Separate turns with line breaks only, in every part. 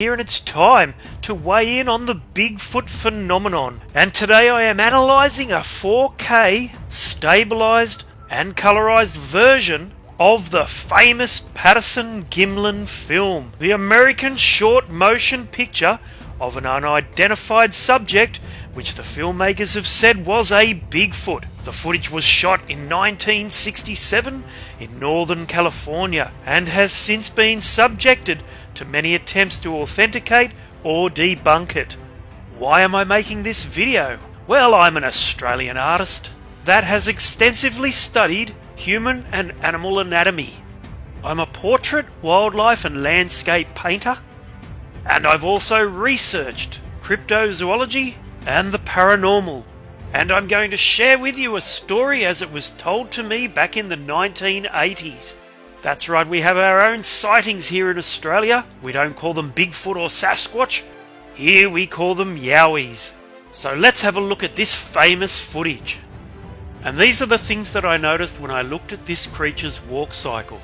Here, and it's time to weigh in on the Bigfoot phenomenon. And today I am analysing a 4K stabilised and colorised version of the famous Patterson-Gimlin film, the American short motion picture of an unidentified subject which the filmmakers have said was a Bigfoot. The footage was shot in 1967 in Northern California and has since been subjected to many attempts to authenticate or debunk it. Why am I making this video? Well, I'm an Australian artist that has extensively studied human and animal anatomy. I'm a portrait, wildlife and landscape painter, and I've also researched cryptozoology and the paranormal. And I'm going to share with you a story as it was told to me back in the 1980s. That's right, we have our own sightings here in Australia. We don't call them Bigfoot or Sasquatch. Here we call them Yowies. So let's have a look at this famous footage. And these are the things that I noticed when I looked at this creature's walk cycle.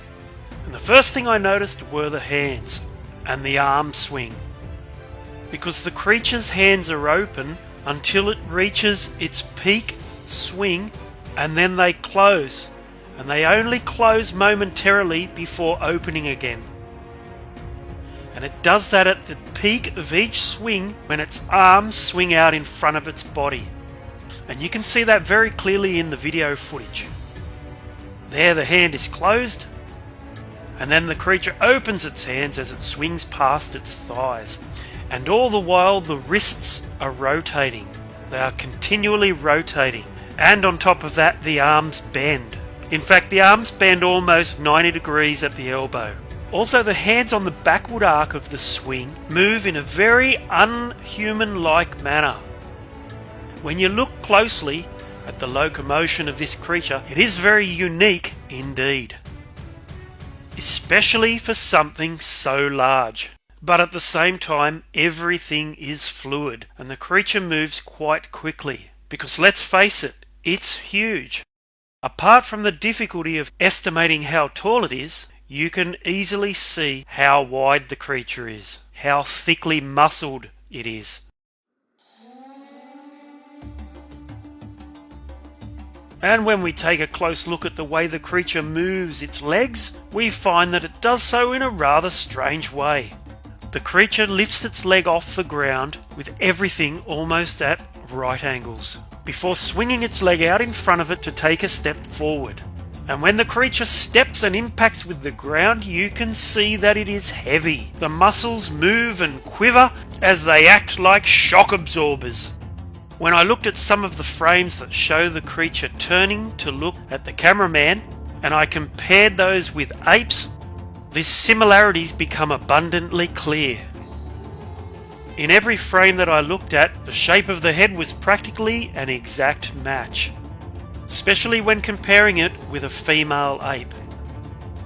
And the first thing I noticed were the hands and the arm swing. Because the creature's hands are open until it reaches its peak swing, and then they close. And they only close momentarily before opening again. And it does that at the peak of each swing when its arms swing out in front of its body. And you can see that very clearly in the video footage. There the hand is closed, and then the creature opens its hands as it swings past its thighs. And all the while the wrists are rotating. They are continually rotating. And on top of that, the arms bend. In fact, the arms bend almost 90 degrees at the elbow. Also, the hands on the backward arc of the swing move in a very unhuman-like manner. When you look closely at the locomotion of this creature, it is very unique indeed. Especially for something so large. But at the same time, everything is fluid, and the creature moves quite quickly. Because let's face it, it's huge. Apart from the difficulty of estimating how tall it is, you can easily see how wide the creature is, how thickly muscled it is. And when we take a close look at the way the creature moves its legs, we find that it does so in a rather strange way. The creature lifts its leg off the ground with everything almost at right angles, before swinging its leg out in front of it to take a step forward. And when the creature steps and impacts with the ground, you can see that it is heavy. The muscles move and quiver as they act like shock absorbers. When I looked at some of the frames that show the creature turning to look at the cameraman, and I compared those with apes, the similarities become abundantly clear. In every frame that I looked at, the shape of the head was practically an exact match, especially when comparing it with a female ape.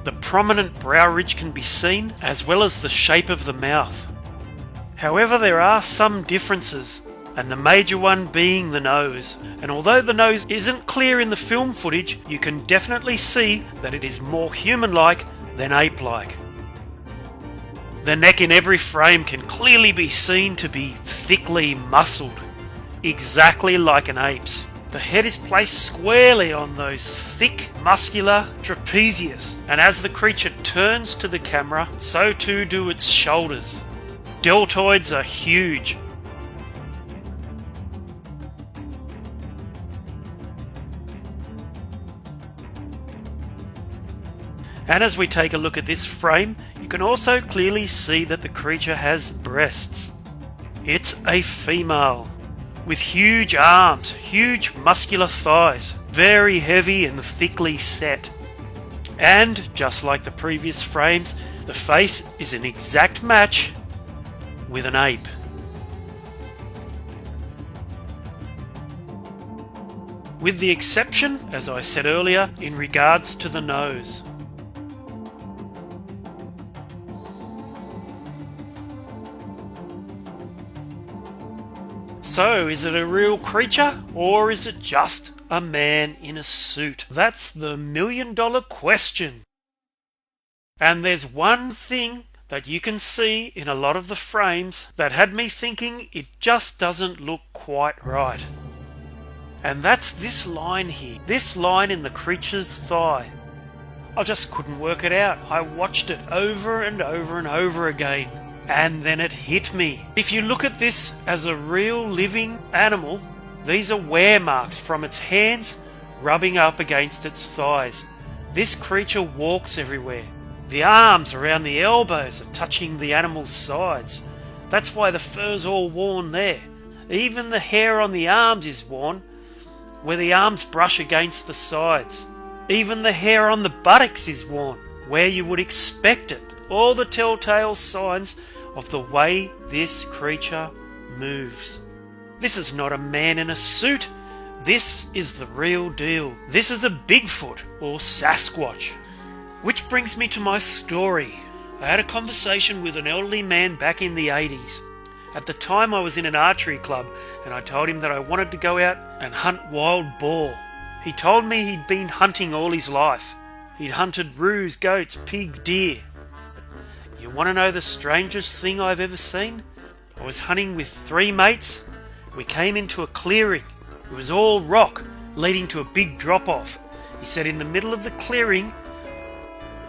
The prominent brow ridge can be seen, as well as the shape of the mouth. However, there are some differences, and the major one being the nose. And although the nose isn't clear in the film footage, you can definitely see that it is more human-like than ape-like. The neck in every frame can clearly be seen to be thickly muscled, exactly like an ape's. The head is placed squarely on those thick, muscular trapezius, and as the creature turns to the camera, so too do its shoulders. Deltoids are huge. And as we take a look at this frame, you can also clearly see that the creature has breasts. It's a female, with huge arms, huge muscular thighs, very heavy and thickly set. And, just like the previous frames, the face is an exact match with an ape. With the exception, as I said earlier, in regards to the nose. So, is it a real creature, or is it just a man in a suit? That's the million-dollar question. And there's one thing that you can see in a lot of the frames that had me thinking it just doesn't look quite right. And that's this line here, this line in the creature's thigh. I just couldn't work it out. I watched it over and over and over again, and then it hit me. If you look at this as a real living animal, these are wear marks from its hands rubbing up against its thighs. This creature walks everywhere. The arms around the elbows are touching the animal's sides. That's why the fur's all worn there. Even the hair on the arms is worn, where the arms brush against the sides. Even the hair on the buttocks is worn, where you would expect it. All the telltale signs of the way this creature moves. This is not a man in a suit. This is the real deal. This is a Bigfoot or Sasquatch. Which brings me to my story. I had a conversation with an elderly man back in the 80s. At the time I was in an archery club and I told him that I wanted to go out and hunt wild boar. He told me he'd been hunting all his life. He'd hunted roos, goats, pigs, deer. You want to know the strangest thing I've ever seen? I was hunting with 3 mates. We came into a clearing. It was all rock, leading to a big drop-off. He said in the middle of the clearing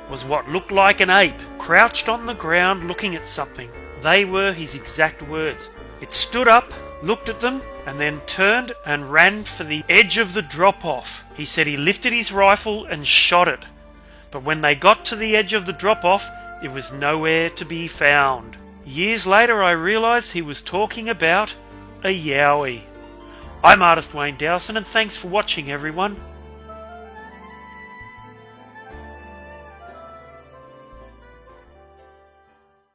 was what looked like an ape, crouched on the ground looking at something. They were his exact words. It stood up, looked at them, and then turned and ran for the edge of the drop-off. He said he lifted his rifle and shot it. But when they got to the edge of the drop-off, it was nowhere to be found. Years later I realised he was talking about a yowie. I'm artist Wayne Dowson, and thanks for watching everyone.